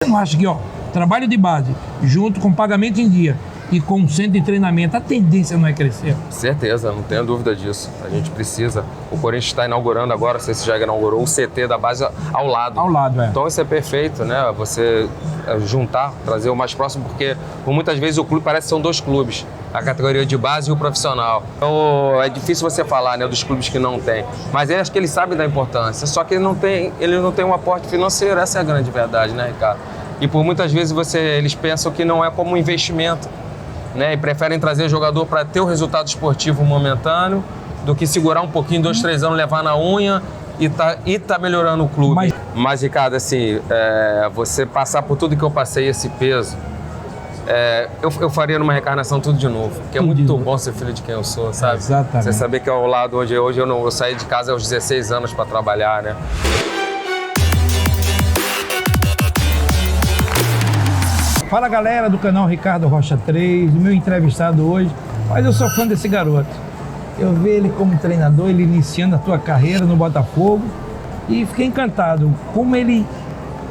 Você não acha que, trabalho de base, junto com pagamento em dia e com centro de treinamento, a tendência não é crescer? Certeza, não tenho dúvida disso. A gente precisa. O Corinthians está inaugurando agora, não sei se já inaugurou, um CT da base ao lado. Ao lado, é. Então isso é perfeito, né? Você juntar, trazer o mais próximo, porque por muitas vezes o clube parece que são dois clubes, a categoria de base e o profissional. Então é difícil você falar, né, dos clubes que não tem. Mas eu acho que eles sabem da importância, só que ele não tem um aporte financeiro, essa é a grande verdade, né, Ricardo? E por muitas vezes eles pensam que não é como um investimento, né? E preferem trazer jogador para ter o resultado esportivo momentâneo do que segurar um pouquinho, 2, 3 anos, levar na unha e tá melhorando o clube. Mas Ricardo, assim, você passar por tudo que eu passei, esse peso, eu faria numa reencarnação tudo de novo. Porque é muito bom ser filho de quem eu sou, sabe? Exatamente. Você saber que ao lado hoje eu saí de casa aos 16 anos para trabalhar, né? Fala galera do canal Ricardo Rocha 3, o meu entrevistado hoje, mas eu sou fã desse garoto. Eu vi ele como treinador, ele iniciando a sua carreira no Botafogo e fiquei encantado como ele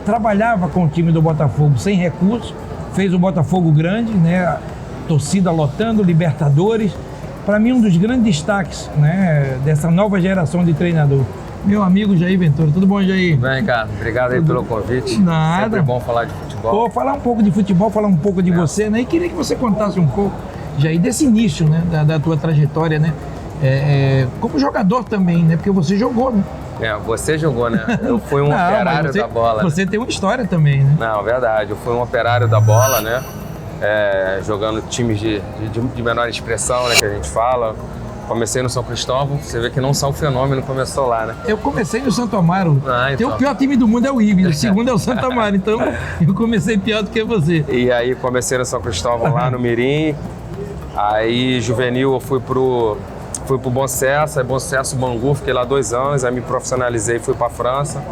trabalhava com o time do Botafogo sem recursos, fez o Botafogo grande, né? Torcida lotando, Libertadores. Para mim um dos grandes destaques, né, dessa nova geração de treinador. Meu amigo Jair Ventura, tudo bom, Jair? Tudo bem, Ricardo? Obrigado aí pelo convite. Nada. Sempre bom falar de futebol. Vou falar um pouco de futebol, falar um pouco de você, né? E queria que você contasse um pouco, Jair, desse início, né, da tua trajetória, né? Como jogador também, né? Porque você jogou, né? Você jogou, né? Eu fui um operário da bola. Você tem uma história também, né? Não, verdade. Eu fui um operário da bola, né? Jogando times de menor expressão, né? Que a gente fala. Comecei no São Cristóvão, você vê que não só o fenômeno começou lá, né? Eu comecei no Santo Amaro. Então. O pior time do mundo é o Ibis, o segundo é o Santo Amaro, então eu comecei pior do que você. E aí comecei no São Cristóvão lá no Mirim, aí juvenil eu fui pro Bom Sucesso, aí Bom Sucesso, Bangu, fiquei lá 2 anos, aí me profissionalizei e fui pra França.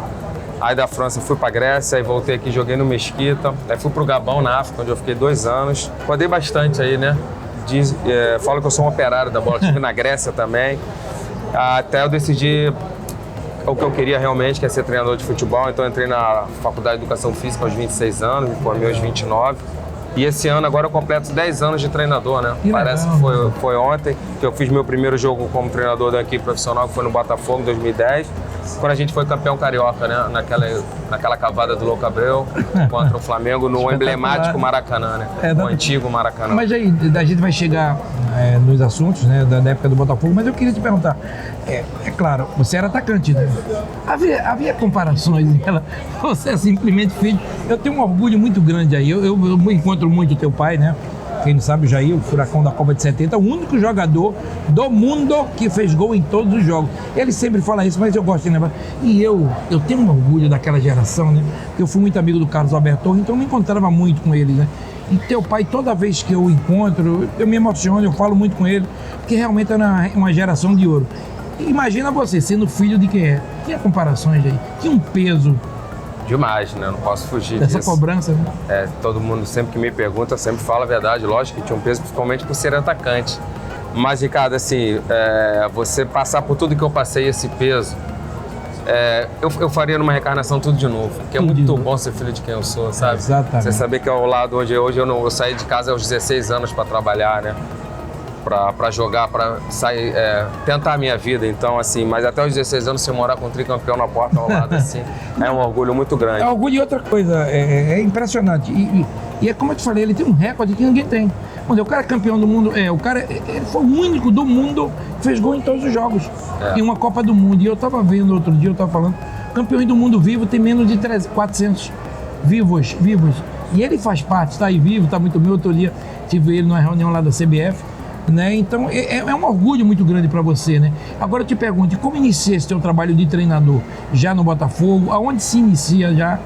Aí da França fui pra Grécia, aí voltei aqui, joguei no Mesquita, aí fui pro Gabão, na África, onde eu fiquei 2 anos. Rodei bastante aí, né? Falo que eu sou um operário da bola, estive na Grécia também, até eu decidi o que eu queria realmente, que é ser treinador de futebol. Então eu entrei na Faculdade de Educação Física aos 26 anos, me formei aos 29. E esse ano agora eu completo 10 anos de treinador, né? Parece que foi ontem que eu fiz meu primeiro jogo como treinador da equipe profissional, que foi no Botafogo em 2010, quando a gente foi campeão carioca, né? Naquela cavada do Louco Abreu contra o Flamengo no emblemático Maracanã, né? O antigo Maracanã. Mas aí, a gente vai chegar nos assuntos, né, da época do Botafogo, mas eu queria te perguntar, claro, você era atacante, né? Havia comparações dela, você é simplesmente filho. Eu tenho um orgulho muito grande aí, eu encontro muito teu pai, né? Quem não sabe, o Jair, o furacão da Copa de 70, o único jogador do mundo que fez gol em todos os jogos. Ele sempre fala isso, mas eu gosto de lembrar. E eu tenho um orgulho daquela geração, né? Porque eu fui muito amigo do Carlos Alberto Torres, então eu me encontrava muito com ele, né? E teu pai, toda vez que eu encontro, eu me emociono, eu falo muito com ele, porque realmente era uma geração de ouro. Imagina você sendo filho de quem é. Tinha comparações aí, tinha um peso. Demais, né? Não posso fugir dessa disso. Cobrança, né? Todo mundo sempre que me pergunta, sempre fala a verdade. Lógico que tinha um peso, principalmente por ser atacante. Mas, Ricardo, assim, você passar por tudo que eu passei, esse peso, eu faria numa reencarnação tudo de novo. Porque é muito bom ser filho de quem eu sou, sabe? Exatamente. Você saber que ao lado hoje eu saí de casa aos 16 anos para trabalhar, né? Para jogar, para sair, tentar a minha vida. Então, assim, mas até os 16 anos, você morar com um tricampeão na porta ao lado, assim, é um orgulho muito grande. É orgulho e outra coisa, é impressionante. E é como eu te falei, ele tem um recorde que ninguém tem. Quando o cara é campeão do mundo, ele foi o único do mundo que fez gol em todos os jogos. Em uma Copa do Mundo. E eu tava vendo outro dia, eu tava falando, campeões do mundo vivo tem menos de 400 vivos. E ele faz parte, está aí vivo, está muito bem. Outro dia tive ele numa reunião lá da CBF. Né? Então é um orgulho muito grande para você, né? Agora eu te pergunto, como inicia esse teu trabalho de treinador já no Botafogo? Aonde se inicia já,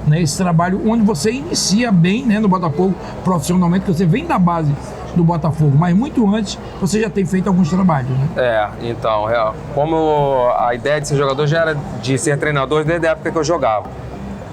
né, esse trabalho, onde você inicia bem, né, no Botafogo profissionalmente, que você vem da base do Botafogo, mas muito antes você já tem feito alguns trabalhos, né? Então, como a ideia de ser jogador já era de ser treinador desde a época que eu jogava.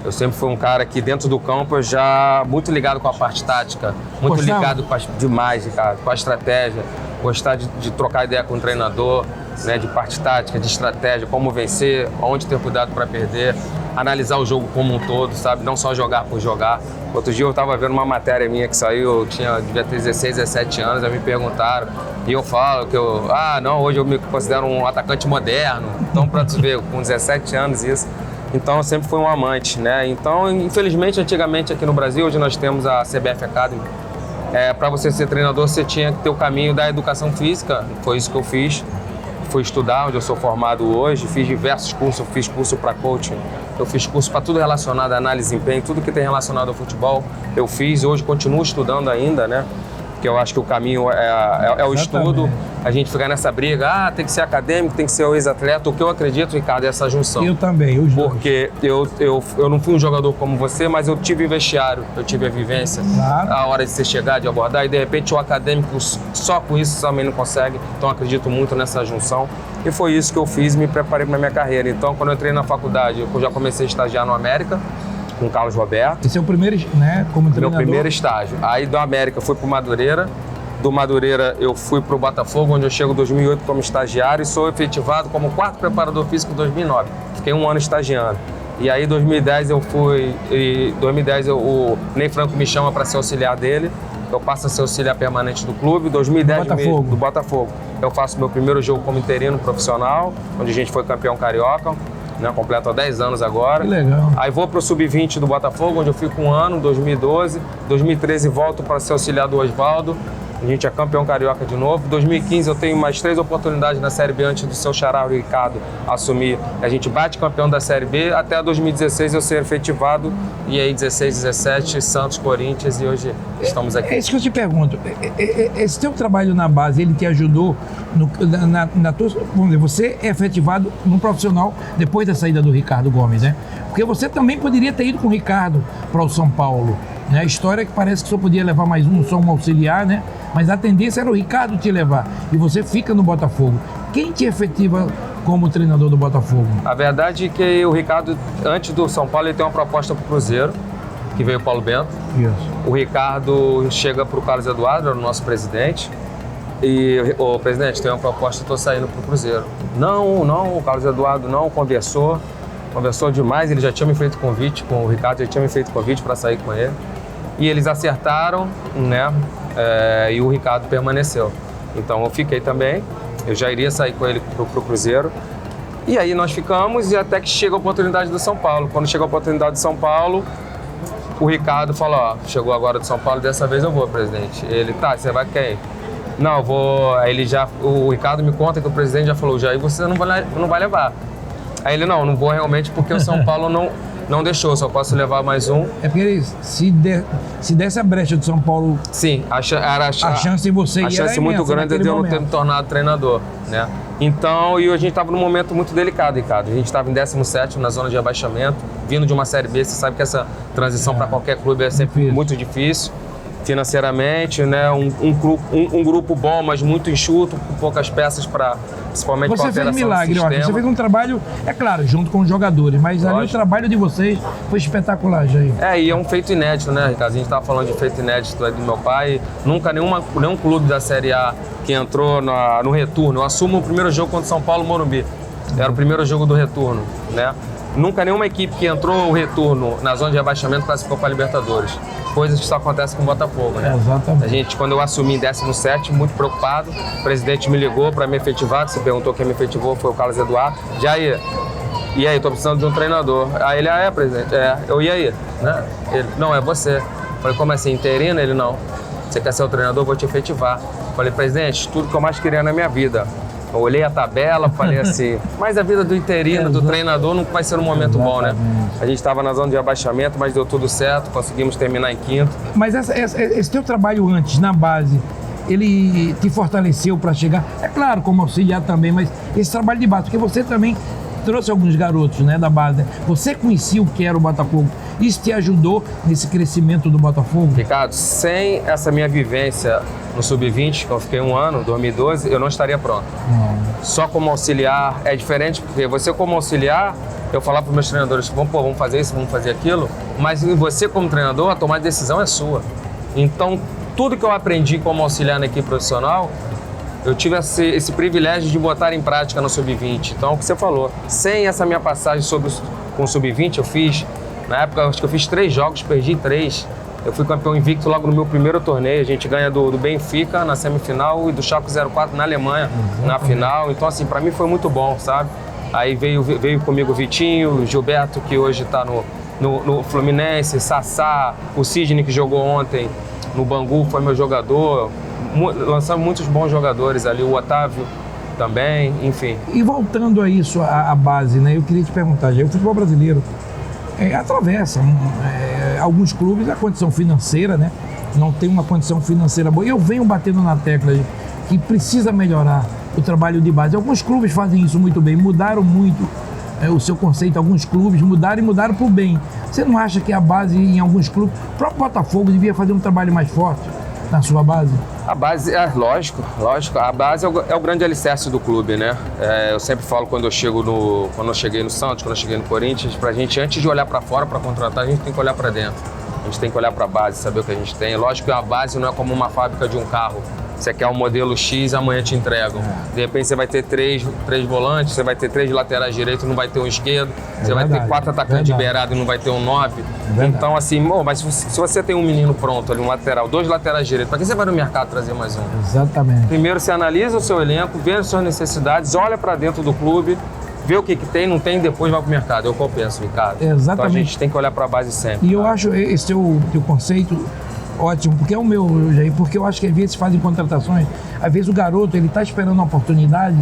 Eu sempre fui um cara que dentro do campo eu já muito ligado com a parte tática, muito ligado demais, cara, com a estratégia, gostar de trocar ideia com o treinador. né, de parte tática, de estratégia, como vencer, onde ter cuidado para perder, analisar o jogo como um todo, sabe? Não só jogar por jogar. Outro dia eu estava vendo uma matéria minha que saiu, devia ter 16, 17 anos, aí me perguntaram, e eu falo que hoje eu me considero um atacante moderno, então para tu ver, com 17 anos isso. Então eu sempre fui um amante, né? Então, infelizmente, antigamente aqui no Brasil, hoje nós temos a CBF Academy. Para você ser treinador, você tinha que ter o caminho da educação física, foi isso que eu fiz. Fui estudar, onde eu sou formado hoje, fiz diversos cursos, eu fiz curso para coaching, eu fiz curso para tudo relacionado à análise de desempenho, tudo que tem relacionado ao futebol, eu fiz, hoje continuo estudando ainda, né? Porque eu acho que o caminho é o estudo, a gente ficar nessa briga, tem que ser acadêmico, tem que ser o ex-atleta. O que eu acredito, Ricardo, é essa junção. Eu também, os dois. Porque eu não fui um jogador como você, mas eu tive vestiário, eu tive a vivência, a hora de você chegar, de abordar, e de repente o acadêmico só com isso também não consegue. Então eu acredito muito nessa junção. E foi isso que eu fiz e me preparei para a minha carreira. Então quando eu entrei na faculdade, eu já comecei a estagiar no América, com o Carlos Roberto. Esse é o primeiro, né, como treinador? Meu primeiro estágio. Aí do América eu fui para o Madureira. Do Madureira eu fui para o Botafogo, onde eu chego em 2008 como estagiário e sou efetivado como 4º preparador físico em 2009. Fiquei um ano estagiando. E aí em 2010 o Ney Franco me chama para ser auxiliar dele. Eu passo a ser auxiliar permanente do clube. 2010 do Botafogo. Eu faço meu primeiro jogo como interino profissional, onde a gente foi campeão carioca. Né, completo há 10 anos agora. Que legal. Aí vou para o Sub-20 do Botafogo, onde eu fico um ano, 2012. 2013 volto para ser auxiliar do Osvaldo. A gente é campeão carioca de novo. 2015 eu tenho mais 3 oportunidades na Série B antes do seu xará, o Ricardo, assumir. A gente bate campeão da Série B até 2016 eu ser efetivado. E aí 16, 17, Santos, Corinthians e hoje estamos aqui. É isso que eu te pergunto. Esse teu trabalho na base, ele te ajudou na tua... Vamos dizer, você é efetivado no profissional depois da saída do Ricardo Gomes, né? Porque você também poderia ter ido com o Ricardo para o São Paulo. Né? A história é que parece que só podia levar mais um, só um auxiliar, né? Mas a tendência era o Ricardo te levar. E você fica no Botafogo. Quem te efetiva como treinador do Botafogo? A verdade é que o Ricardo, antes do São Paulo, ele tem uma proposta para o Cruzeiro, que veio o Paulo Bento. Isso. O Ricardo chega para o Carlos Eduardo, era o nosso presidente. E, presidente, tem uma proposta, estou saindo para o Cruzeiro. Não, o Carlos Eduardo não conversou demais, ele já tinha me feito convite com o Ricardo, já tinha me feito convite para sair com ele. E eles acertaram, né? E o Ricardo permaneceu. Então eu fiquei também, eu já iria sair com ele pro Cruzeiro. E aí nós ficamos e até que chega a oportunidade do São Paulo. Quando chega a oportunidade do São Paulo, o Ricardo falou, chegou agora do São Paulo, dessa vez eu vou, presidente. Ele, você vai quem? Não, eu vou... Aí o Ricardo me conta que o presidente já falou, Jair, você não vai levar. Aí ele, não vou realmente porque o São Paulo não deixou, só posso levar mais um. É porque se desse a brecha do São Paulo... Sim, a chance de você ir a chance muito grande de eu não ter me tornado treinador, né? Então, e a gente estava num momento muito delicado, Ricardo. A gente estava em 17º na zona de abaixamento, vindo de uma Série B. Você sabe que essa transição para qualquer clube é sempre muito difícil. Financeiramente, né? Um grupo bom, mas muito enxuto, com poucas peças para, principalmente para a alteração do sistema. Você fez milagre, você fez um trabalho, é claro, junto com os jogadores, mas ali o trabalho de vocês foi espetacular, Jair. E é um feito inédito, né, Ricardo? A gente estava falando de feito inédito do meu pai. Nunca nenhum clube da Série A que entrou no retorno. Eu assumo o primeiro jogo contra o São Paulo Morumbi. Era o primeiro jogo do retorno, né? Nunca nenhuma equipe que entrou o retorno na zona de rebaixamento classificou para a Libertadores. Coisas que só acontecem com o Botafogo, né? Exatamente. Quando eu assumi em 17º, muito preocupado, o presidente me ligou para me efetivar, que você perguntou quem me efetivou, foi o Carlos Eduardo. Jair, e aí, tô precisando de um treinador. Aí ele, presidente, eu e aí? Né? Ele, não, é você. Falei, como assim, interino? Ele, não. Você quer ser o treinador, vou te efetivar. Falei, presidente, tudo que eu mais queria na minha vida. Eu olhei a tabela, falei assim, mas a vida do interino, do treinador, não vai ser um momento bom, né? A gente estava na zona de abaixamento, mas deu tudo certo, conseguimos terminar em 5º. Mas esse teu trabalho antes, na base, ele te fortaleceu para chegar, é claro, como auxiliar também, mas esse trabalho de base, porque você também trouxe alguns garotos, né, da base, né? Você conhecia o que era o Botafogo, isso te ajudou nesse crescimento do Botafogo? Ricardo, sem essa minha vivência no Sub-20, que eu fiquei um ano, 2012, eu não estaria pronto. Só como auxiliar é diferente, porque você como auxiliar, eu falava para os meus treinadores, vamos fazer isso, vamos fazer aquilo, mas você como treinador, a tomada de decisão é sua. Então, tudo que eu aprendi como auxiliar na equipe profissional, eu tive esse privilégio de botar em prática no Sub-20. Então, é o que você falou, sem essa minha passagem com o Sub-20, eu fiz, na época, acho que eu fiz 3 jogos, perdi 3. Eu fui campeão invicto logo no meu primeiro torneio. A gente ganha do Benfica na semifinal e do Schalke 04 na Alemanha na final. Então, assim, pra mim foi muito bom, sabe? Aí veio comigo o Vitinho, o Gilberto, que hoje está no Fluminense, Sassá, o Sidney, que jogou ontem no Bangu, foi meu jogador. Lançamos muitos bons jogadores ali, o Otávio também, enfim. E voltando a isso, a base, né? Eu queria te perguntar, já o futebol brasileiro atravessa alguns clubes a condição financeira, né? Não tem uma condição financeira boa. E eu venho batendo na tecla que precisa melhorar o trabalho de base. Alguns clubes fazem isso muito bem, mudaram muito o seu conceito. Alguns clubes mudaram para o bem. Você não acha que a base em alguns clubes, o próprio Botafogo devia fazer um trabalho mais forte na sua base? A base, lógico. A base é o grande alicerce do clube, né? Eu sempre falo quando eu cheguei no Santos, quando eu cheguei no Corinthians, pra gente, antes de olhar para fora para contratar, a gente tem que olhar para dentro. A gente tem que olhar para a base, saber o que a gente tem. Lógico que a base não é como uma fábrica de um carro. Você quer um modelo X, amanhã te entregam. De repente você vai ter três volantes, você vai ter 3 laterais direitos, não vai ter um esquerdo. Você vai ter 4 atacantes de beirada e não vai ter um 9. Então, assim, mas se você tem um menino pronto ali, um lateral, 2 laterais direitos, para que você vai no mercado trazer mais um? Exatamente. Primeiro você analisa o seu elenco, vê as suas necessidades, olha para dentro do clube, vê o que tem, não tem, depois vai pro mercado. Eu compenso, Ricardo. Exatamente. Então a gente tem que olhar para a base sempre. E eu acho esse teu conceito ótimo, porque é o meu, Jair, porque eu acho que às vezes fazem contratações, às vezes o garoto, ele está esperando uma oportunidade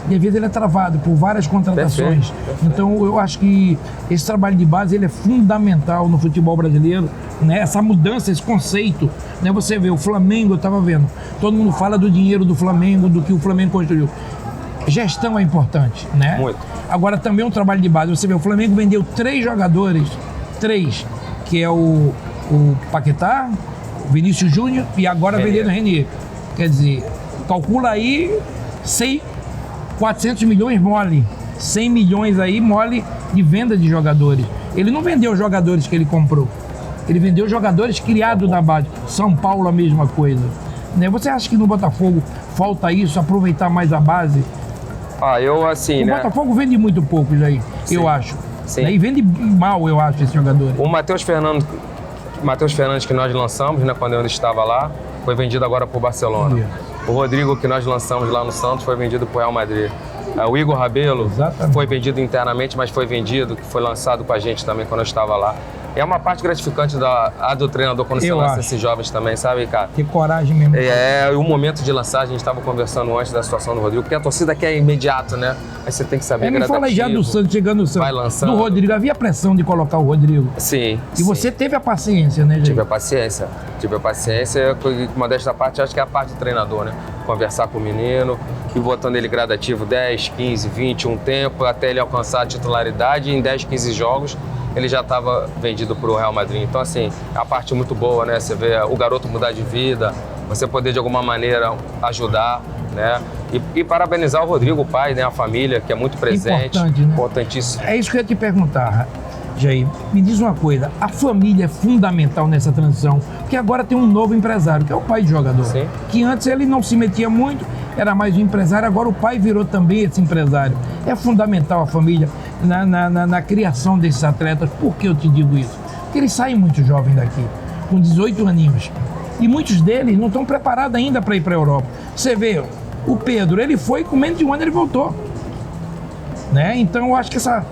e às vezes ele é travado por várias contratações. Perfeito. Então eu acho que esse trabalho de base, ele é fundamental no futebol brasileiro, né? Essa mudança, esse conceito, né? Você vê, o Flamengo, eu estava vendo, todo mundo fala do dinheiro do Flamengo, do que o Flamengo construiu. Gestão é importante, né? Muito. Agora também um trabalho de base, você vê, o Flamengo vendeu 3 jogadores, que é o Paquetá, o Vinícius Júnior e agora vendendo o Renier. Quer dizer, calcula aí 400 milhões mole, 100 milhões aí mole de venda de jogadores. Ele não vendeu os jogadores que ele comprou, ele vendeu jogadores criados na base. São Paulo a mesma coisa, né? Você acha que no Botafogo falta isso, aproveitar mais a base? Eu assim, o Botafogo vende muito pouco, Jair, eu acho. Sim. Né? E vende mal, eu acho, esse jogador. O Matheus Fernandes que nós lançamos, né, quando eu estava lá, foi vendido agora para o Barcelona. O Rodrigo que nós lançamos lá no Santos foi vendido para o Real Madrid. O Igor Rabelo foi vendido internamente, mas foi vendido, que foi lançado para a gente também quando eu estava lá. É uma parte gratificante do treinador quando você lança esses jovens também, sabe, cara? Que coragem mesmo. O momento de lançar, a gente estava conversando antes da situação do Rodrigo, porque a torcida quer imediato, né? Aí você tem que saber me fala já do Santos, chegando no Santos. Vai lançando. Do Rodrigo, havia pressão de colocar o Rodrigo. Sim. E você teve a paciência, né, gente? Tive a paciência. Modéstia da parte, acho que é a parte do treinador, né? Conversar com o menino, e botando ele gradativo 10, 15, 20, um tempo, até ele alcançar a titularidade. E em 10, 15 jogos, ele já estava vendido para o Real Madrid. Então, assim, é a parte muito boa, né? Você vê o garoto mudar de vida, você poder, de alguma maneira, ajudar, né? E parabenizar o Rodrigo, o pai, né? A família, que é muito presente. Importante, né? Importantíssimo. É isso que eu ia te perguntar, Jair. Me diz uma coisa, a família é fundamental nessa transição, porque agora tem um novo empresário, que é o pai do jogador. Sim. Que antes ele não se metia muito, era mais um empresário, agora o pai virou também esse empresário. É fundamental a família na criação desses atletas. Por que eu te digo isso? Porque eles saem muito jovens daqui, com 18 aninhos. E muitos deles não estão preparados ainda para ir para a Europa. Você vê, o Pedro, ele foi, com menos de um ano ele voltou. Né? Então eu acho que essa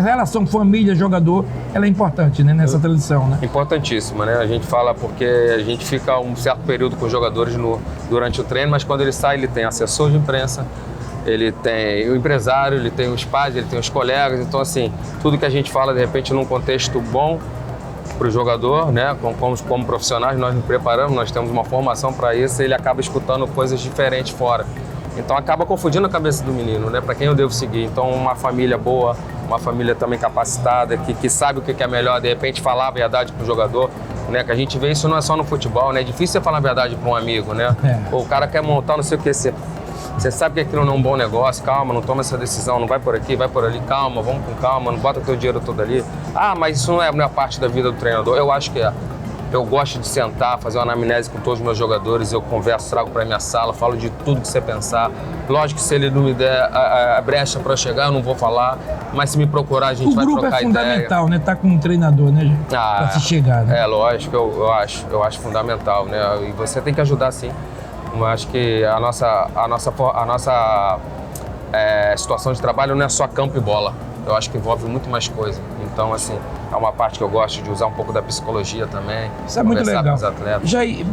relação família-jogador, ela é importante, né, nessa transição, né? Importantíssima, né? A gente fala porque a gente fica um certo período com os jogadores durante o treino, mas quando ele sai, ele tem assessor de imprensa, ele tem o empresário, ele tem os pais, ele tem os colegas. Então, assim, tudo que a gente fala, de repente, num contexto bom para o jogador, né? Como profissionais, nós nos preparamos, nós temos uma formação para isso, e ele acaba escutando coisas diferentes fora. Então acaba confundindo a cabeça do menino, né? Para quem eu devo seguir. Então uma família boa, uma família também capacitada, que sabe o que é melhor, de repente falar a verdade pro jogador, né? Que a gente vê isso não é só no futebol, né? É difícil você falar a verdade para um amigo, né? O cara quer montar não sei o que, você sabe que aquilo não é um bom negócio, calma, não toma essa decisão, não vai por aqui, vai por ali, calma, vamos com calma, não bota teu dinheiro todo ali. Mas isso não é parte da vida do treinador, eu acho que é. Eu gosto de sentar, fazer uma anamnese com todos os meus jogadores, eu converso, trago para minha sala, falo de tudo que você pensar. Lógico que se ele não me der a brecha para chegar, eu não vou falar, mas se me procurar, a gente vai trocar ideia. O grupo é fundamental, né? Tá com um treinador, né, gente? Para se chegar, né? É, lógico, eu acho fundamental, né? E você tem que ajudar, sim. Eu acho que a nossa situação de trabalho não é só campo e bola. Eu acho que envolve muito mais coisa. Então, assim, é uma parte que eu gosto de usar um pouco da psicologia também. Isso é muito legal. Com os atletas. Jair,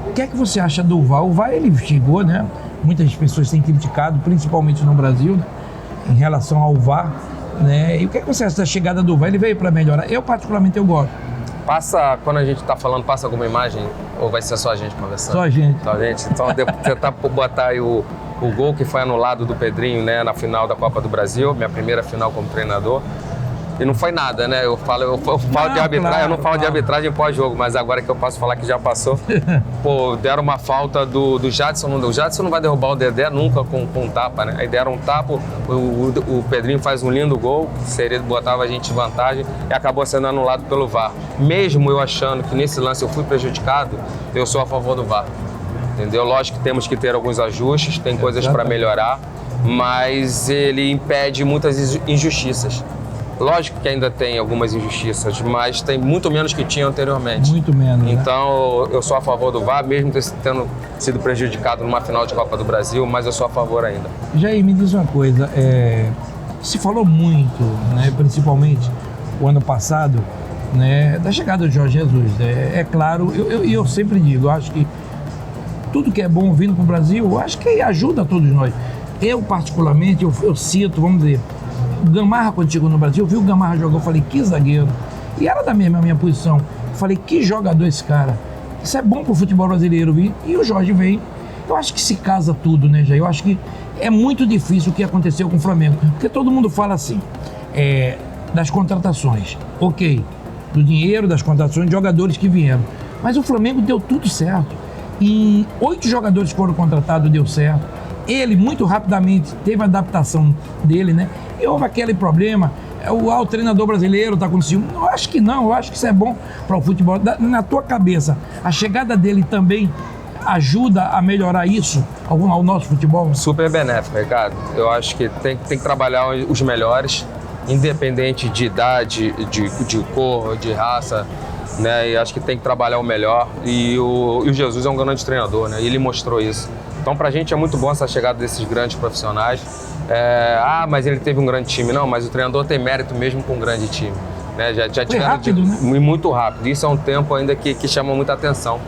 o que é que você acha do VAR? O VAR, ele chegou, né? Muitas pessoas têm criticado, principalmente no Brasil, né? Em relação ao VAR, né? E o que é que você acha da chegada do VAR? Ele veio para melhorar? Eu, particularmente, eu gosto. Quando a gente está falando, passa alguma imagem ou vai ser só a gente conversando? Só a gente. Só a gente. Então, tentar botar aí o gol que foi anulado do Pedrinho, né, na final da Copa do Brasil, minha primeira final como treinador. E não foi nada, né? Eu falo de arbitragem, claro, eu não falo de arbitragem pós-jogo, mas agora que eu posso falar que já passou. Pô, deram uma falta do Jadson. O Jadson não vai derrubar o Dedé nunca com um tapa, né? Aí deram um tapa, o Pedrinho faz um lindo gol, botava a gente em vantagem e acabou sendo anulado pelo VAR. Mesmo eu achando que nesse lance eu fui prejudicado, eu sou a favor do VAR. Entendeu? Lógico que temos que ter alguns ajustes, tem coisas para melhorar, mas ele impede muitas injustiças. Lógico que ainda tem algumas injustiças, mas tem muito menos que tinha anteriormente. Muito menos, Então, eu sou a favor do VAR, mesmo tendo sido prejudicado numa final de Copa do Brasil, mas eu sou a favor ainda. Jair, me diz uma coisa, se falou muito, né, principalmente o ano passado, né, da chegada do Jorge Jesus. É claro, eu sempre digo, eu acho que tudo que é bom vindo para o Brasil, eu acho que ajuda a todos nós. Eu, particularmente, eu cito, vamos dizer, o Gamarra, quando chegou no Brasil, eu vi o Gamarra jogar, eu falei, que zagueiro. E era da minha posição. Eu falei, que jogador esse cara. Isso é bom pro futebol brasileiro, viu? E o Jorge vem. Eu acho que se casa tudo, né, Jair? Eu acho que é muito difícil o que aconteceu com o Flamengo. Porque todo mundo fala assim, das contratações. Ok, do dinheiro, das contratações de jogadores que vieram. Mas o Flamengo deu tudo certo. E 8 jogadores que foram contratados, deu certo. Ele, muito rapidamente, teve a adaptação dele, né? E houve aquele problema, o treinador brasileiro está com ciúme. Eu acho que não, eu acho que isso é bom para o futebol. Na tua cabeça, a chegada dele também ajuda a melhorar isso ao nosso futebol? Super benéfico, Ricardo. Eu acho que tem que trabalhar os melhores, independente de idade, de cor, de raça, né? E acho que tem que trabalhar o melhor. E o Jesus é um grande treinador, né? E ele mostrou isso. Então, pra gente é muito bom essa chegada desses grandes profissionais. Mas ele teve um grande time. Não, mas o treinador tem mérito mesmo com um grande time. Né? Já foi rápido, né? Muito rápido. Isso é um tempo ainda que chama muita atenção.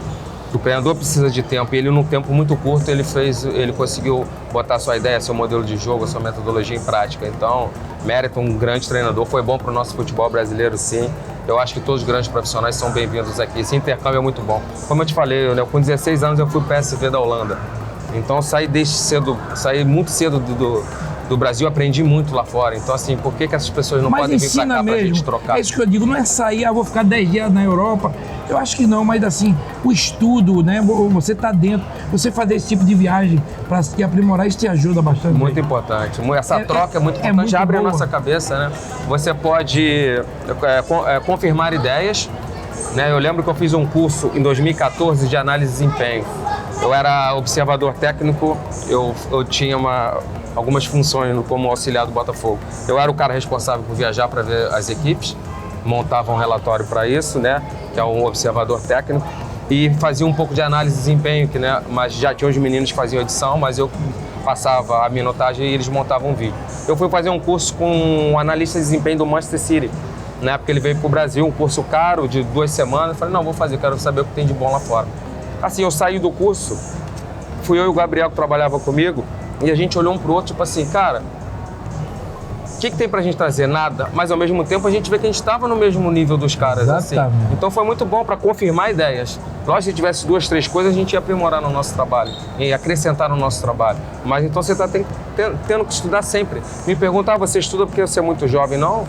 O treinador precisa de tempo e ele, num tempo muito curto, ele conseguiu botar sua ideia, seu modelo de jogo, sua metodologia em prática. Então, mérito, um grande treinador. Foi bom para o nosso futebol brasileiro, sim. Eu acho que todos os grandes profissionais são bem-vindos aqui. Esse intercâmbio é muito bom. Como eu te falei, com 16 anos eu fui para o PSV da Holanda. Então, saí muito cedo do Brasil, aprendi muito lá fora. Então, assim, por que essas pessoas não podem vir pra cá pra gente trocar? É isso que eu digo, não é sair, vou ficar 10 dias na Europa. Eu acho que não, mas assim, o estudo, né? Você tá dentro, você fazer esse tipo de viagem para se aprimorar, isso te ajuda bastante. Muito importante. Essa troca é muito importante, muito abre boa. A nossa cabeça, né? Você pode confirmar ideias, né? Eu lembro que eu fiz um curso em 2014 de análise de desempenho. Eu era observador técnico, eu tinha algumas funções como auxiliar do Botafogo. Eu era o cara responsável por viajar para ver as equipes, montava um relatório para isso, né, que é um observador técnico, e fazia um pouco de análise de desempenho, mas já tinha os meninos que faziam edição, mas eu passava a minutagem e eles montavam um vídeo. Eu fui fazer um curso com um analista de desempenho do Manchester City, né, porque ele veio para o Brasil, um curso caro de 2 semanas. Eu falei, não, vou fazer, quero saber o que tem de bom lá fora. Assim, eu saí do curso, fui eu e o Gabriel que trabalhava comigo, e a gente olhou um pro outro, tipo assim, cara, o que tem pra gente trazer? Nada. Mas ao mesmo tempo a gente vê que a gente estava no mesmo nível dos caras. Assim. Então foi muito bom para confirmar ideias. Lógico, se tivesse 2, 3 coisas, a gente ia aprimorar no nosso trabalho e acrescentar no nosso trabalho. Mas então você está tendo que estudar sempre. Me perguntam, você estuda porque você é muito jovem? Não.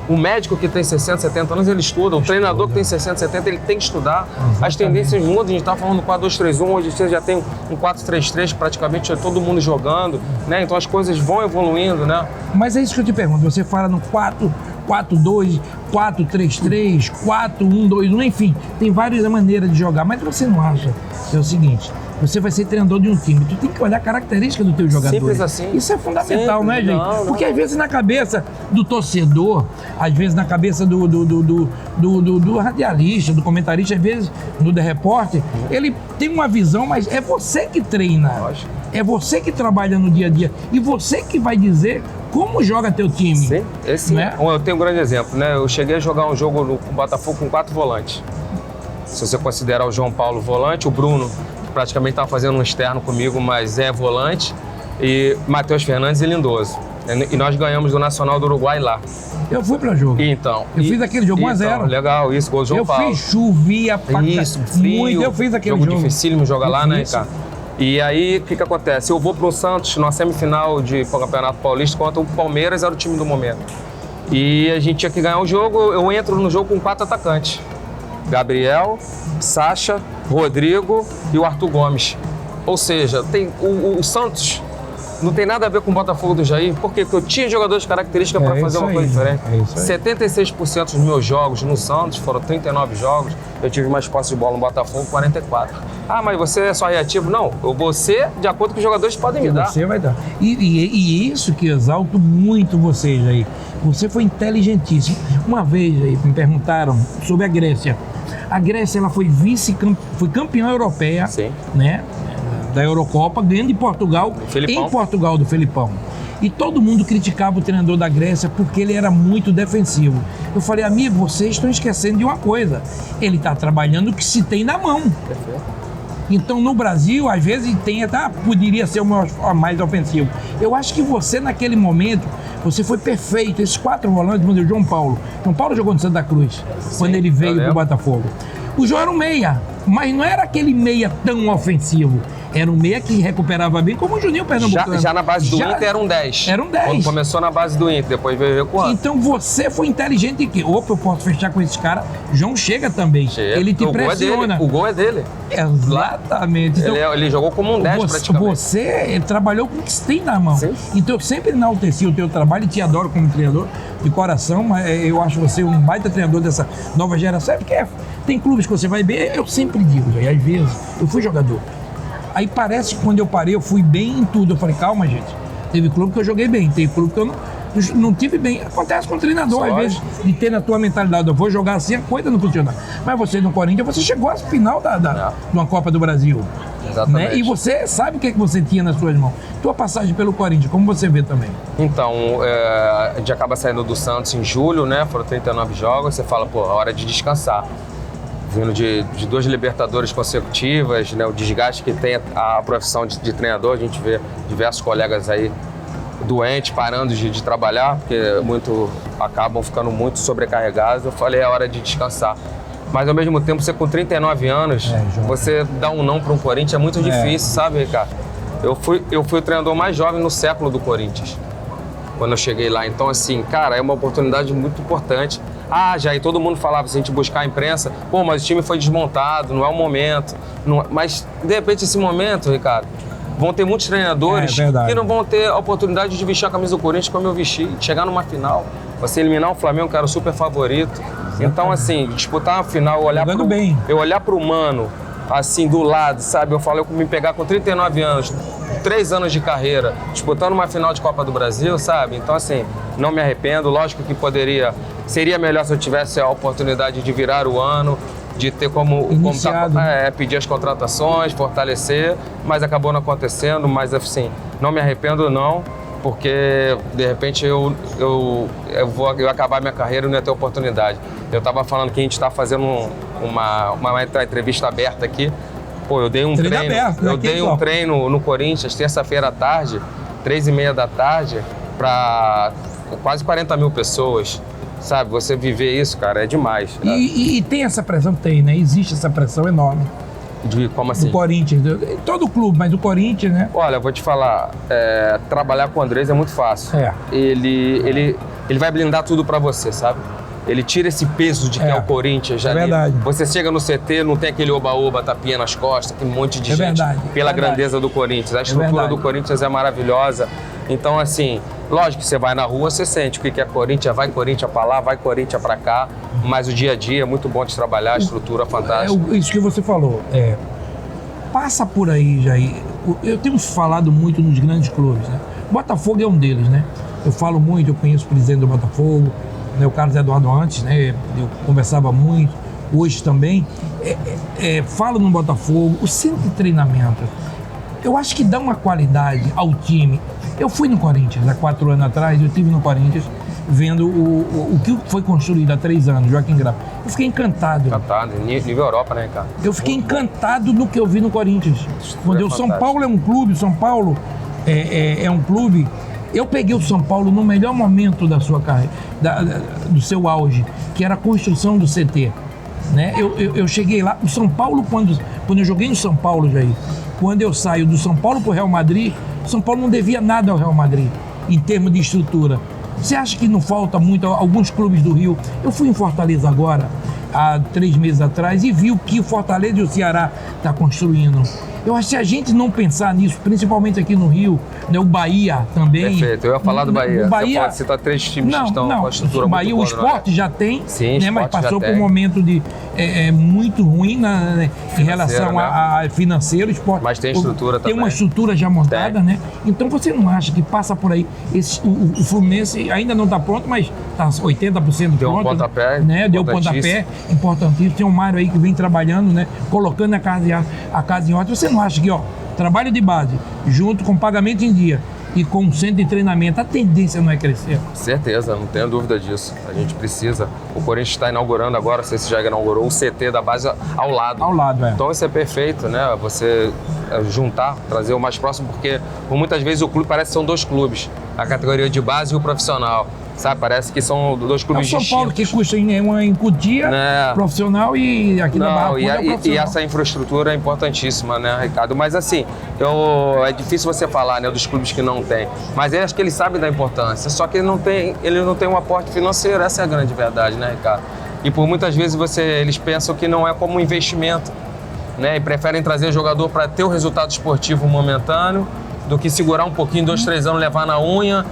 O médico que tem 60, 70 anos, ele estuda. O treinador que tem 60, 70, ele tem que estudar. Exatamente. As tendências mudam. A gente está falando do 4-2-3-1, hoje você já tem um 4-3-3, praticamente todo mundo jogando, né? Então as coisas vão evoluindo, né? Mas é isso que eu te pergunto. Você fala no 4-4-2, 4-3-3, 4-1-2-1, enfim, tem várias maneiras de jogar, mas você não acha que é o seguinte, você vai ser treinador de um time, tu tem que olhar a característica do teu jogador. Simples assim. Isso é fundamental, Simples, né, gente? não. Porque às vezes na cabeça do torcedor, às vezes na cabeça do radialista, do comentarista, às vezes do repórter, ele tem uma visão, mas é você que treina. Lógico. É você que trabalha no dia a dia e você que vai dizer como joga teu time. Sim, esse né? Eu tenho um grande exemplo, né? Eu cheguei a jogar um jogo no Botafogo com 4 volantes. Se você considerar o João Paulo volante, o Bruno, que praticamente estava fazendo um externo comigo, mas é volante, e Matheus Fernandes e Lindoso. E nós ganhamos do Nacional do Uruguai lá. Eu fui para o jogo. Então, eu fiz aquele jogo 1-0. Legal, isso, gol do João Paulo. Eu fiz, chovia pra isso, frio, muito, eu fiz aquele jogo. Jogo dificílimo jogar lá, né, cara? E aí, o que acontece? Eu vou pro Santos, na semifinal de Campeonato Paulista, contra o Palmeiras, era o time do momento. E a gente tinha que ganhar o jogo, eu entro no jogo com 4 atacantes. Gabriel, Sacha, Rodrigo e o Arthur Gomes. Ou seja, tem o Santos não tem nada a ver com o Botafogo do Jair, porque eu tinha jogadores de característica para fazer uma coisa diferente. 76% dos meus jogos no Santos, foram 39 jogos, eu tive mais posse de bola no Botafogo, 44. Ah, mas você é só reativo? Não, eu vou ser de acordo com que os jogadores podem me dar. Você vai dar. E isso que exalto muito vocês aí. Você foi inteligentíssimo. Uma vez aí me perguntaram sobre a Grécia. A Grécia ela foi foi campeã europeia, sim, né? Da Eurocopa, ganhando de Portugal, em Portugal, do Felipão. E todo mundo criticava o treinador da Grécia porque ele era muito defensivo. Eu falei, amigo, vocês estão esquecendo de uma coisa. Ele está trabalhando o que se tem na mão. Perfeito. Então, no Brasil, às vezes, poderia ser o mais ofensivo. Eu acho que você, naquele momento, você foi perfeito. Esses 4 volantes, o João Paulo. João Paulo jogou no Santa Cruz, sim, quando ele veio pro Botafogo. O João era um meia, mas não era aquele meia tão ofensivo. Era um meia que recuperava bem, como o Juninho Pernambucano. Já na base do Inter era um 10. Era um 10. Quando começou na base do Inter, depois veio recuando. Então você foi inteligente em que, opa, eu posso fechar com esses caras. João chega também. Chega. Ele te pressiona. O gol é dele. Exatamente. Então, ele jogou como um 10 praticamente. Você trabalhou com o que você tem na mão. Sim. Então eu sempre enalteci o teu trabalho e te adoro como treinador de coração, mas eu acho você um baita treinador dessa nova geração. É porque tem clubes que você vai bem, eu sempre digo, véio, às vezes, eu fui jogador. Aí parece que quando eu parei, eu fui bem em tudo. Eu falei, calma, gente. Teve clube que eu joguei bem, teve clube que eu não tive bem. Acontece com o treinador, às vezes, de ter na tua mentalidade, eu vou jogar assim, a coisa não funciona. Mas você no Corinthians, você chegou à final de uma Copa do Brasil. Exatamente. Né? E você sabe o que você tinha nas suas mãos. Tua passagem pelo Corinthians, como você vê também? Então, a gente acaba saindo do Santos em julho, né? Foram 39 jogos, você fala, pô, hora de descansar. Vindo de 2 Libertadores consecutivas, né, o desgaste que tem a profissão de treinador, a gente vê diversos colegas aí doentes, parando de trabalhar, porque acabam ficando muito sobrecarregados. Eu falei, é hora de descansar. Mas ao mesmo tempo, você com 39 anos, você dá um não para um Corinthians é muito difícil, sabe, Ricardo? Eu fui o treinador mais jovem no século do Corinthians, quando eu cheguei lá. Então, assim, cara, é uma oportunidade muito importante. E todo mundo falava, se a gente buscar a imprensa, pô, mas o time foi desmontado, não é o momento. Mas, de repente, esse momento, Ricardo, vão ter muitos treinadores que não vão ter a oportunidade de vestir a camisa do Corinthians como eu vesti, chegar numa final, você eliminar o Flamengo, que era o super favorito. Exatamente. Então, assim, disputar uma final, eu olhar pro Mano, assim, do lado, sabe? Eu falo, eu me pegar com 39 anos, 3 anos de carreira, disputando uma final de Copa do Brasil, sabe? Então, assim, não me arrependo. Lógico que seria melhor se eu tivesse a oportunidade de virar o ano, de ter como pedir as contratações, fortalecer, mas acabou não acontecendo. Mas, assim, não me arrependo, não, porque, de repente, eu vou acabar minha carreira e não ia ter oportunidade. Eu estava falando que a gente está fazendo uma entrevista aberta aqui. Pô, eu dei um treino no Corinthians, terça-feira à tarde, 3h30 da tarde, para quase 40 mil pessoas. Sabe, você viver isso, cara, é demais. E tem essa pressão? Tem, né? Existe essa pressão enorme. Como assim? Do Corinthians, todo clube, mas o Corinthians, né? Olha, eu vou te falar, trabalhar com o Andrés é muito fácil. Ele vai blindar tudo pra você, sabe? Ele tira esse peso de que é o Corinthians. Já verdade. Você chega no CT, não tem aquele oba-oba, tapinha nas costas, tem um monte de gente. Verdade. Pela grandeza do Corinthians. A estrutura do Corinthians é maravilhosa. Então, assim, Lógico que você vai na rua, você sente o que é Corinthians, vai Corinthians pra lá, vai Corinthians pra cá, mas o dia a dia é muito bom de trabalhar, a estrutura fantástica. Isso que você falou, passa por aí, Jair. Eu tenho falado muito nos grandes clubes, né? Botafogo é um deles, né? Eu falo muito, eu conheço o presidente do Botafogo, né? O Carlos Eduardo antes, né? Eu conversava muito, hoje também. Falo no Botafogo, o centro de treinamento, eu acho que dá uma qualidade ao time. Eu fui no Corinthians há 4 anos atrás, eu estive no Corinthians vendo o que foi construído há 3 anos, Joaquim Grau. Eu fiquei encantado. Encantado, nível Europa, né, cara? Eu fiquei encantado do que eu vi no Corinthians. Quando o São Paulo é um clube, o São Paulo é um clube. Eu peguei o São Paulo no melhor momento da sua carreira, do seu auge, que era a construção do CT. Né? Eu cheguei lá, o São Paulo, quando eu joguei no São Paulo, Jair, quando eu saio do São Paulo para o Real Madrid, o São Paulo não devia nada ao Real Madrid, em termos de estrutura. Você acha que não falta muito a alguns clubes do Rio? Eu fui em Fortaleza agora, há 3 meses atrás, e vi o que o Fortaleza e o Ceará estão construindo. Eu acho que se a gente não pensar nisso, principalmente aqui no Rio, né, o Bahia também... Perfeito, eu ia falar do Bahia. O Bahia... Você pode citar 3 times que estão com a estrutura o Bahia, muito boa. O Sport já tem, sim, né, mas passou por um tem. momento de, muito ruim em relação né? a financeiro. O Sport, mas tem estrutura também. Tem uma estrutura já montada, né? Então você não acha que passa por aí? O Fluminense ainda não está pronto, mas está 80% pronto. Deu um pontapé, né? Deu um pontapé importantíssimo. Tem o Mário aí que vem trabalhando, né? Colocando a casa em ordem. Você não acha que, trabalho de base, junto com pagamento em dia e com um centro de treinamento, a tendência não é crescer? Certeza, não tenho dúvida disso. A gente precisa. O Corinthians está inaugurando agora, não sei se já inaugurou, o CT da base ao lado. Ao lado, Então isso é perfeito, né? Você juntar, trazer o mais próximo, porque por muitas vezes o clube parece que são 2 clubes, a categoria de base e o profissional. Sabe, parece que são 2 clubes distintos. É o São Paulo que custa em Cotia, profissional, e aqui na Barra Funda é profissional. E essa infraestrutura é importantíssima, né, Ricardo? Mas assim, é difícil você falar, né, dos clubes que não tem. Mas eu acho que eles sabem da importância, só que ele não tem um aporte financeiro, essa é a grande verdade, né, Ricardo? E por muitas vezes eles pensam que não é como um investimento, né, e preferem trazer jogador para ter o resultado esportivo momentâneo do que segurar um pouquinho, 2, 3 anos, levar na unha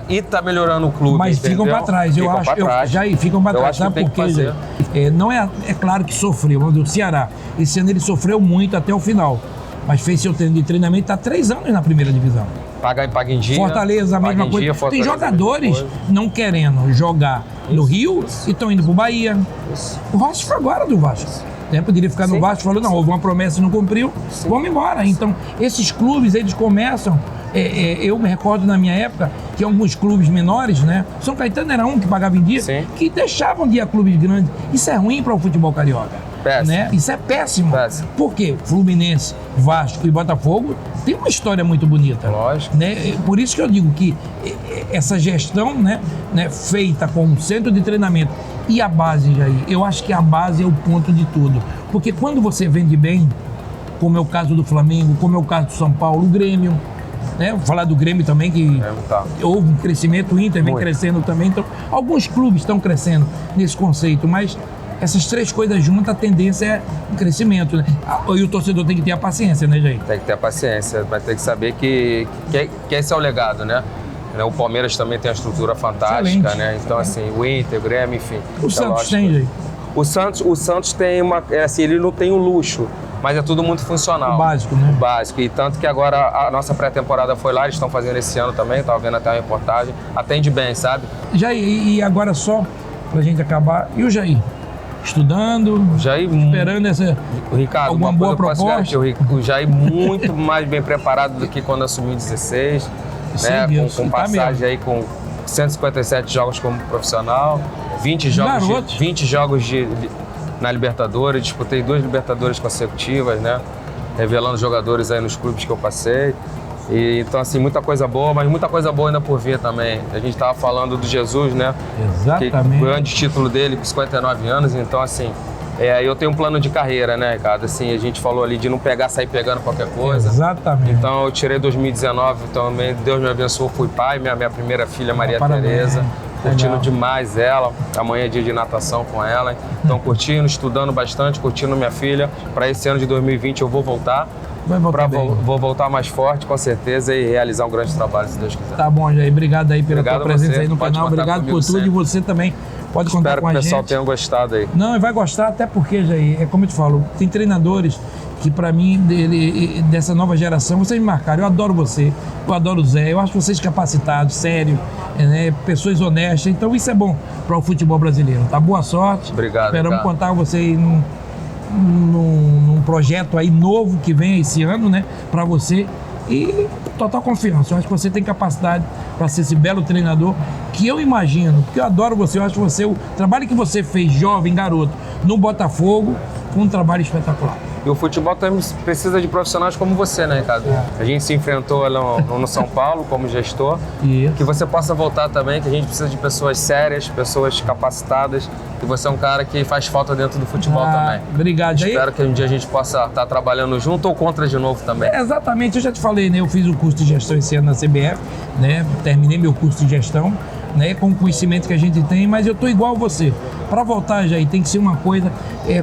e tá melhorando o clube. Mas entendeu? ficam para trás, eu acho. Já ficam para trás, sabe por quê? Não é claro que sofreu, o Ceará, esse ano ele sofreu muito até o final, mas fez seu treino de treinamento, está 3 anos na primeira divisão. Paga em dia. Fortaleza, a mesma coisa. Tem jogadores não querendo jogar no Rio e estão indo para o Bahia. O Vasco foi agora do Vasco. Poderia ficar no Vasco, falou, não, houve uma promessa e não cumpriu, vamos embora. Então, esses clubes, eles começam, eu me recordo na minha época, que alguns clubes menores, né, São Caetano era um que pagava em dia, que deixavam de ir a clubes grandes. Isso é ruim para o futebol carioca. Péssimo. Né? Isso é péssimo. Por quê? Fluminense, Vasco e Botafogo tem uma história muito bonita. Lógico. Né? Por isso que eu digo que essa gestão, né, feita com um centro de treinamento e a base, Jair, eu acho que a base é o ponto de tudo. Porque quando você vende bem, como é o caso do Flamengo, como é o caso do São Paulo, o Grêmio, né? Vou falar do Grêmio também, que houve um crescimento, o Inter vem crescendo também. Então, alguns clubes estão crescendo nesse conceito, mas essas 3 coisas juntas, a tendência é um crescimento, né? E o torcedor tem que ter a paciência, né, Jair? Tem que ter a paciência, mas tem que saber que esse é o legado, né? O Palmeiras também tem uma estrutura fantástica, né? Então, assim, o Inter, o Grêmio, enfim. O Santos tem, Jair? O Santos tem ele não tem o luxo, mas é tudo muito funcional. O básico, né? O básico. E tanto que agora a nossa pré-temporada foi lá, eles estão fazendo esse ano também, estava vendo até uma reportagem. Atende bem, sabe? Jair, e agora só, pra gente acabar, e o Jair? Estudando, esperando Ricardo, alguma boa proposta? O Jair muito mais bem preparado do que quando assumiu 16. Né, com passagem aí com 157 jogos como profissional, 20 jogos na Libertadores, disputei 2 Libertadores consecutivas, né, revelando jogadores aí nos clubes que eu passei. E, então, assim, muita coisa boa, mas muita coisa boa ainda por vir também. A gente estava falando do Jesus, né? Exatamente. O grande título dele com 59 anos, então, assim, eu tenho um plano de carreira, né, Ricardo? Assim, a gente falou ali de não sair pegando qualquer coisa. Exatamente. Então, eu tirei 2019, também Deus me abençoou, fui pai, minha primeira filha, Maria Tereza. Curtindo demais ela, amanhã é dia de natação com ela. Então, curtindo, estudando bastante, curtindo minha filha. Para esse ano de 2020 eu vou voltar, Vai voltar bem. Vou voltar mais forte, com certeza, e realizar um grande trabalho, se Deus quiser. Tá bom, Jair. Obrigado aí pela Obrigado tua presença você. aí no Pode canal. contar Obrigado por comigo tudo. sempre. E você também pode contar Espero com que a o pessoal gente. tenha gostado aí. Não, e vai gostar, até porque, Jair, é como eu te falo, tem treinadores que pra mim, dessa nova geração, vocês me marcaram. Eu adoro você, eu adoro o Zé, eu acho vocês capacitados, sério, né, pessoas honestas. Então isso é bom para o futebol brasileiro, tá? Boa sorte. Obrigado, Esperamos cara. contar com você aí num projeto aí novo que vem esse ano, né, para você. E total confiança. Eu acho que você tem capacidade para ser esse belo treinador que eu imagino, porque eu adoro você. Eu acho que você, o trabalho que você fez jovem, garoto, no Botafogo, foi um trabalho espetacular. E o futebol também precisa de profissionais como você, né, Ricardo? A gente se enfrentou no São Paulo como gestor. Isso. Que você possa voltar também, que a gente precisa de pessoas sérias, pessoas capacitadas. E você é um cara que faz falta dentro do futebol também. Obrigado. Espero que um dia a gente possa estar trabalhando junto ou contra de novo também. Exatamente, eu já te falei, né? Eu fiz o curso de gestão esse ano na CBF, né? Terminei meu curso de gestão, né? Com o conhecimento que a gente tem, mas eu tô igual a você. Para voltar, Jair, tem que ser uma coisa.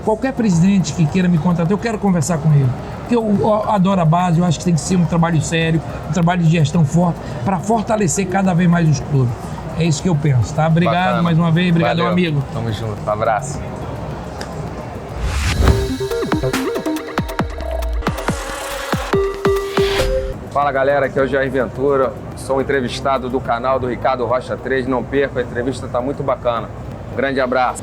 Qualquer presidente que queira me contratar, eu quero conversar com ele. Porque eu adoro a base, eu acho que tem que ser um trabalho sério, um trabalho de gestão forte, para fortalecer cada vez mais os clubes. É isso que eu penso, tá? Obrigado. Bacana. Mais uma vez, obrigado, Valeu. amigo. Tamo junto, um abraço. Fala galera, aqui é o Jair Ventura, sou um entrevistado do canal do Ricardo Rocha 3, não perca, a entrevista tá muito bacana. Um grande abraço.